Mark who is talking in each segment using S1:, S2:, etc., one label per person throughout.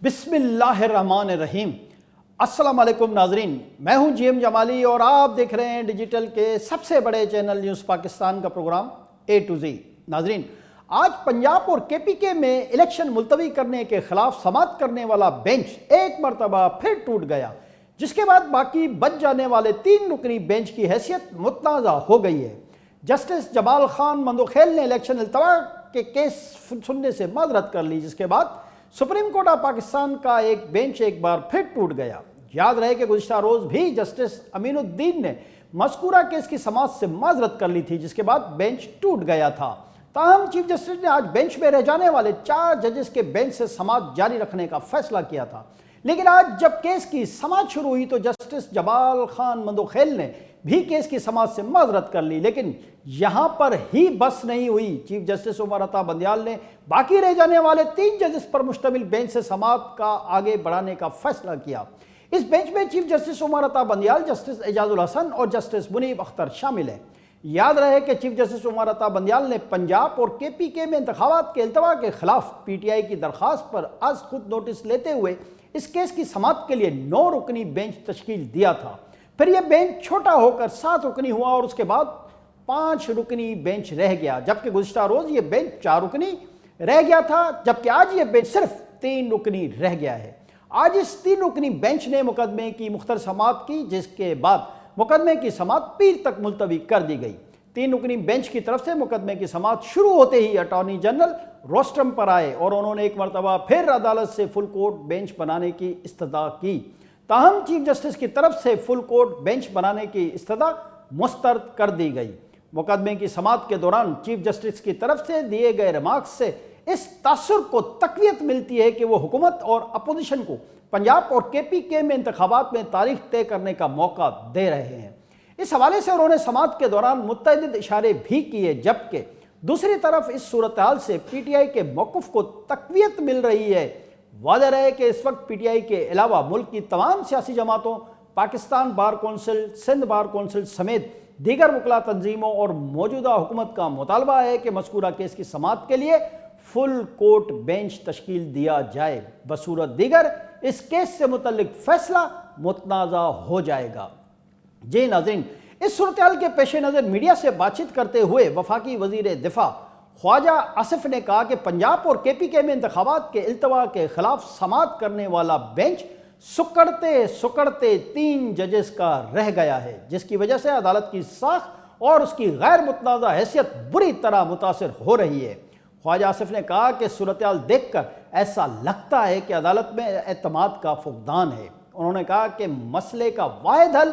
S1: بسم اللہ الرحمن الرحیم۔ السلام علیکم ناظرین، میں ہوں جی ایم جمالی اور آپ دیکھ رہے ہیں ڈیجیٹل کے سب سے بڑے چینل نیوز پاکستان کا پروگرام اے ٹو زی۔ ناظرین، آج پنجاب اور کے پی کے میں الیکشن ملتوی کرنے کے خلاف سماعت کرنے والا بینچ ایک مرتبہ پھر ٹوٹ گیا، جس کے بعد باقی بچ جانے والے 3 رکنی بینچ کی حیثیت متنازع ہو گئی ہے۔ جسٹس جمال خان مندوخیل نے الیکشن التوا کے کیس سننے سے معذرت کر لی، جس کے بعد سپریم کورٹ آف پاکستان کا ایک بینچ ایک بار پھر ٹوٹ گیا۔ یاد رہے کہ گزشتہ روز بھی جسٹس امین الدین نے مذکورہ کیس کی سماعت سے معذرت کر لی تھی، جس کے بعد بینچ ٹوٹ گیا تھا۔ تاہم چیف جسٹس نے آج بینچ میں رہ جانے والے 4 ججز کے بینچ سے سماعت جاری رکھنے کا فیصلہ کیا تھا، لیکن آج جب کیس کی سماعت شروع ہوئی تو جسٹس جمال خان مندوخیل نے بھی کیس کی سماعت سے معذرت کر لی، لیکن یہاں پر ہی بس نہیں ہوئی۔ چیف جسٹس عمر عطا بندیال نے باقی رہ جانے والے 3 ججز پر مشتمل بینچ سے سماعت کا آگے بڑھانے کا فیصلہ کیا۔ اس بینچ میں chief justice Umar Ata Bandial, justice اعجاز الحسن اور جسٹس منیب اختر شامل ہیں۔ یاد رہے کہ چیف جسٹس عمر عطا بندیال نے پنجاب اور کے پی کے میں انتخابات کے التوا کے خلاف پی ٹی آئی کی درخواست پر از خود نوٹس لیتے ہوئے اس کیس کی سماعت کے لیے 9 رکنی بینچ تشکیل دیا تھا۔ پھر یہ بینچ چھوٹا ہو کر 7 رکنی ہوا اور اس کے بعد 5 رکنی بینچ رہ گیا، جبکہ گزشتہ روز یہ بینچ 4 رکنی رہ گیا تھا، جبکہ آج یہ بینچ صرف 3 رکنی رہ گیا ہے۔ آج اس 3 رکنی بینچ نے مقدمے کی مختصر سماعت کی، جس کے بعد مقدمے کی سماعت پیر تک ملتوی کر دی گئی۔ 3 رکنی بینچ کی طرف سے مقدمے کی سماعت شروع ہوتے ہی اٹارنی جنرل روسٹرم پر آئے اور انہوں نے ایک مرتبہ پھر عدالت سے فل کورٹ بینچ بنانے کی استدعا کی۔ تاہم چیف جسٹس کی طرف سے فل کورٹ بینچ بنانے کی استدعا مسترد کر دی گئی۔ مقدمے کی سماعت کے دوران چیف جسٹس کی طرف سے دیے گئے ریمارکس سے اس تاثر کو تقویت ملتی ہے کہ وہ حکومت اور اپوزیشن کو پنجاب اور کے پی کے میں انتخابات میں تاریخ طے کرنے کا موقع دے رہے ہیں۔ اس حوالے سے انہوں نے سماعت کے دوران متعدد اشارے بھی کیے، جبکہ دوسری طرف اس صورتحال سے پی ٹی آئی کے موقف کو تقویت مل رہی ہے۔ واضح رہے کہ اس وقت پی ٹی آئی کے علاوہ ملک کی تمام سیاسی جماعتوں، Pakistan bar council, Sindh bar council سمیت دیگر وکلا تنظیموں اور موجودہ حکومت کا مطالبہ ہے کہ مذکورہ کیس کی سماعت کے لیے فل کورٹ بینچ تشکیل دیا جائے، بصورت دیگر اس کیس سے متعلق فیصلہ متنازع ہو جائے گا۔ جی ناظرین، اس صورتحال کے پیش نظر میڈیا سے بات چیت کرتے ہوئے وفاقی وزیر دفاع خواجہ آصف نے کہا کہ پنجاب اور کے پی کے میں انتخابات کے التوا کے خلاف سماعت کرنے والا بینچ سکڑتے 3 ججز کا رہ گیا ہے، جس کی وجہ سے عدالت کی ساخت اور اس کی غیر متنازع حیثیت بری طرح متاثر ہو رہی ہے۔ خواجہ آصف نے کہا کہ صورتحال دیکھ کر ایسا لگتا ہے کہ عدالت میں اعتماد کا فقدان ہے۔ انہوں نے کہا کہ مسئلے کا واحد حل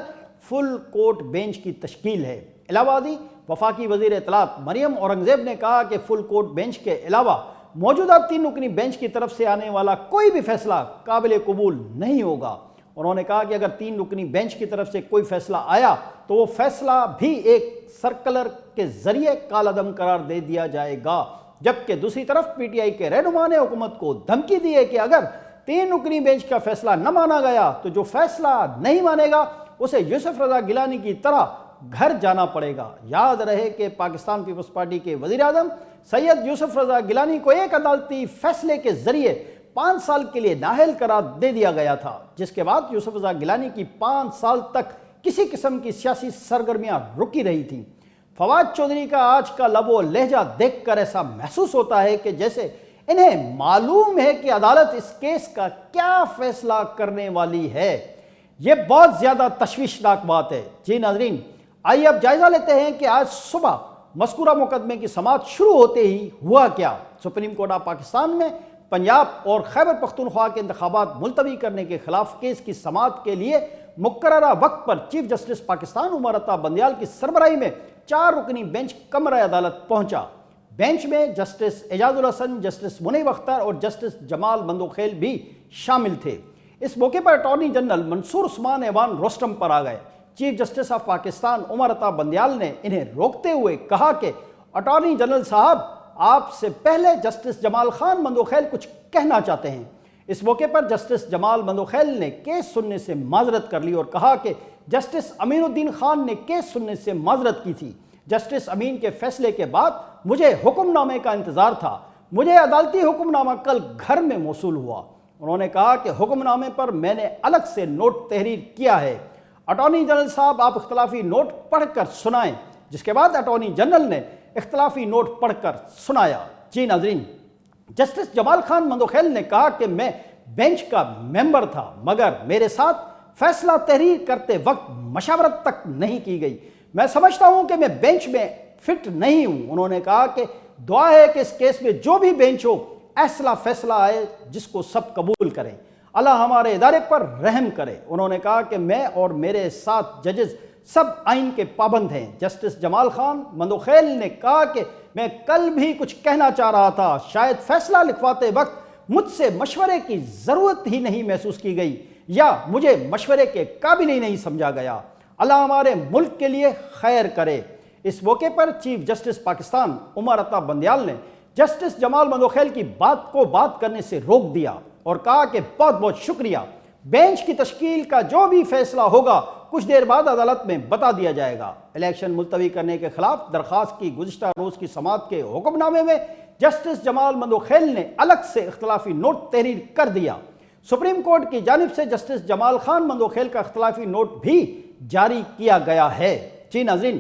S1: فل کورٹ بینچ کی تشکیل ہے۔ الہ آبادی وفاقی وزیر اطلاعات مریم اورنگزیب نے کہا کہ فل کورٹ بینچ کے علاوہ موجودہ 3 رکنی بینچ کی طرف سے آنے والا کوئی بھی فیصلہ قابل قبول نہیں ہوگا۔ انہوں نے کہا کہ اگر 3 رکنی بینچ کی طرف سے کوئی فیصلہ آیا تو وہ فیصلہ بھی ایک سرکلر کے ذریعے کالعدم قرار دے دیا جائے گا، جبکہ دوسری طرف پی ٹی آئی کے رہنما نے حکومت کو دھمکی دی ہے کہ اگر 3 رکنی بینچ کا فیصلہ نہ مانا گیا تو جو فیصلہ نہیں مانے گا اسے یوسف رضا گیلانی کی طرح گھر جانا پڑے گا۔ یاد رہے کہ پاکستان پیپلز پارٹی کے وزیر اعظم سید یوسف رضا گیلانی کو ایک عدالتی فیصلے کے ذریعے 5 سال کے لیے نااہل قرار دے دیا گیا تھا، جس کے بعد یوسف رضا گیلانی کی 5 سال تک کسی قسم کی سیاسی سرگرمیاں رکی رہی تھیں۔ فواد چودھری کا آج کا لب و لہجہ دیکھ کر ایسا محسوس ہوتا ہے کہ جیسے انہیں معلوم ہے کہ عدالت اس کیس کا کیا فیصلہ کرنے والی ہے۔ یہ بہت زیادہ تشویشناک بات ہے۔ جی ناظرین، آئیے اب جائزہ لیتے ہیں کہ آج صبح مذکورہ مقدمے کی سماعت شروع ہوتے ہی ہوا کیا۔ سپریم کورٹ آف پاکستان میں پنجاب اور خیبر پختونخوا کے انتخابات ملتوی کرنے کے خلاف کیس کی سماعت کے لیے مقررہ وقت پر چیف جسٹس پاکستان عمر عطا بندیال کی سربراہی میں 4 رکنی بینچ کمرہ عدالت پہنچا۔ بینچ میں جسٹس اعجاز الحسن، جسٹس منیب اختر اور جسٹس جمال مندوخیل بھی شامل تھے۔ اس موقع پر اٹارنی جنرل منصور عثمان ایوان روسٹرم پر آ گئے۔ Chief justice of Pakistan Umar Ata Bandial نے انہیں روکتے ہوئے کہا کہ اٹارنی جنرل صاحب، آپ سے پہلے جسٹس جمال خان مندوخیل کچھ کہنا چاہتے ہیں۔ اس موقع پر جسٹس جمال مندوخیل نے کیس سننے سے معذرت کر لی اور کہا کہ جسٹس امین الدین خان نے کیس سننے سے معذرت کی تھی۔ جسٹس امین کے فیصلے کے بعد مجھے حکم نامے کا انتظار تھا، مجھے عدالتی حکم نامہ کل گھر میں موصول ہوا۔ انہوں نے کہا کہ حکم نامے پر میں نے الگ سے نوٹ تحریر کیا ہے۔ اٹارنی جنرل صاحب آپ اختلافی نوٹ پڑھ کر سنائیں، جس کے بعد اٹارنی جنرل نے اختلافی نوٹ پڑھ کر سنایا۔ جی ناظرین، جسٹس جمال خان مندوخیل نے کہا کہ میں بینچ کا ممبر تھا مگر میرے ساتھ فیصلہ تحریر کرتے وقت مشاورت تک نہیں کی گئی۔ میں سمجھتا ہوں کہ میں بینچ میں فٹ نہیں ہوں۔ انہوں نے کہا کہ دعا ہے کہ اس کیس میں جو بھی بینچ ہو ایسا فیصلہ آئے جس کو سب قبول کریں۔ اللہ ہمارے ادارے پر رحم کرے۔ انہوں نے کہا کہ میں اور میرے ساتھ ججز سب آئین کے پابند ہیں۔ جسٹس جمال خان مندوخیل نے کہا کہ میں کل بھی کچھ کہنا چاہ رہا تھا، شاید فیصلہ لکھواتے وقت مجھ سے مشورے کی ضرورت ہی نہیں محسوس کی گئی یا مجھے مشورے کے قابل ہی نہیں سمجھا گیا۔ اللہ ہمارے ملک کے لیے خیر کرے۔ اس موقع پر چیف جسٹس پاکستان عمر عطا بندیال نے جسٹس جمال مندوخیل کی بات کو بات کرنے سے روک دیا اور کہا کہ بہت بہت شکریہ، بینچ کی تشکیل کا جو بھی فیصلہ ہوگا کچھ دیر بعد عدالت میں بتا دیا جائے گا۔ الیکشن ملتوی کرنے کے خلاف درخواست کی گزشتہ روز کی سماعت کے حکم نامے میں جسٹس جمال مندوخیل نے الگ سے اختلافی نوٹ تحریر کر دیا۔ سپریم کورٹ کی جانب سے جسٹس جمال خان مندوخیل کا اختلافی نوٹ بھی جاری کیا گیا ہے۔ جی ناظرین،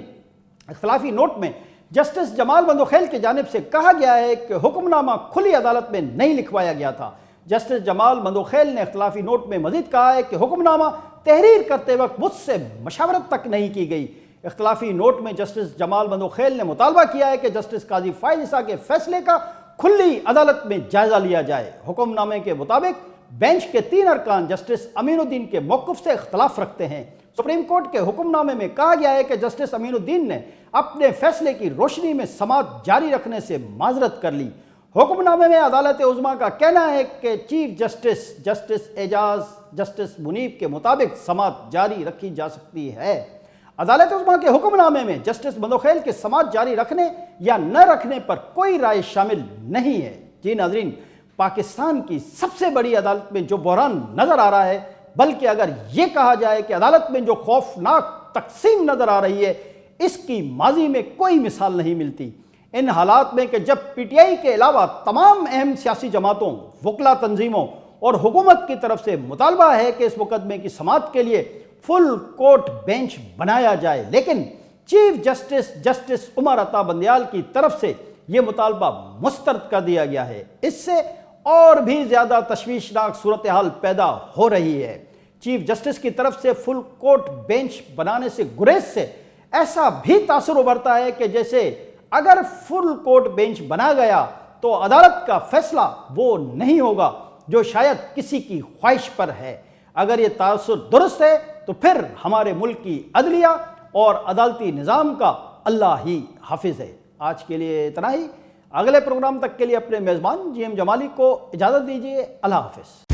S1: اختلافی نوٹ میں جسٹس جمال مندوخیل کی جانب سے کہا گیا ہے کہ حکم نامہ کھلی عدالت میں نہیں لکھوایا گیا تھا۔ جسٹس جمال مندوخیل نے اختلافی نوٹ میں مزید کہا ہے کہ حکم نامہ تحریر کرتے وقت مجھ سے مشاورت تک نہیں کی گئی۔ اختلافی نوٹ میں جسٹس جمال مندوخیل نے مطالبہ کیا ہے کہ جسٹس قاضی فائز عیسیٰ کے فیصلے کا کھلی عدالت میں جائزہ لیا جائے۔ حکم نامے کے مطابق بینچ کے 3 ارکان جسٹس امین الدین کے موقف سے اختلاف رکھتے ہیں۔ سپریم کورٹ کے حکم نامے میں کہا گیا ہے کہ جسٹس امین الدین نے اپنے فیصلے کی روشنی میں سماعت جاری رکھنے سے معذرت کر لی۔ حکم نامے میں عدالت عظمیٰ کا کہنا ہے کہ چیف جسٹس اعجاز جسٹس منیب کے مطابق سماعت جاری رکھی جا سکتی ہے۔ عدالت عظمیٰ کے حکم نامے میں جسٹس مندوخیل کے سماعت جاری رکھنے یا نہ رکھنے پر کوئی رائے شامل نہیں ہے۔ جی ناظرین، پاکستان کی سب سے بڑی عدالت میں جو بحران نظر آ رہا ہے، بلکہ اگر یہ کہا جائے کہ عدالت میں جو خوفناک تقسیم نظر آ رہی ہے، اس کی ماضی میں کوئی مثال نہیں ملتی۔ ان حالات میں کہ جب پی ٹی آئی کے علاوہ تمام اہم سیاسی جماعتوں، وکلا تنظیموں اور حکومت کی طرف سے مطالبہ ہے کہ اس مقدمے کی سماعت کے لیے فل کورٹ بینچ بنایا جائے، لیکن چیف جسٹس عمر عطا بندیال کی طرف سے یہ مطالبہ مسترد کر دیا گیا ہے۔ اس سے اور بھی زیادہ تشویشناک صورتحال پیدا ہو رہی ہے۔ چیف جسٹس کی طرف سے فل کورٹ بینچ بنانے سے گریز سے ایسا بھی تاثر ابھرتا ہے کہ جیسے اگر فل کورٹ بینچ بنا گیا تو عدالت کا فیصلہ وہ نہیں ہوگا جو شاید کسی کی خواہش پر ہے۔ اگر یہ تاثر درست ہے تو پھر ہمارے ملک کی عدلیہ اور عدالتی نظام کا اللہ ہی حافظ ہے۔ آج کے لیے اتنا ہی۔ اگلے پروگرام تک کے لیے اپنے میزبان جی ایم جمالی کو اجازت دیجیے۔ اللہ حافظ۔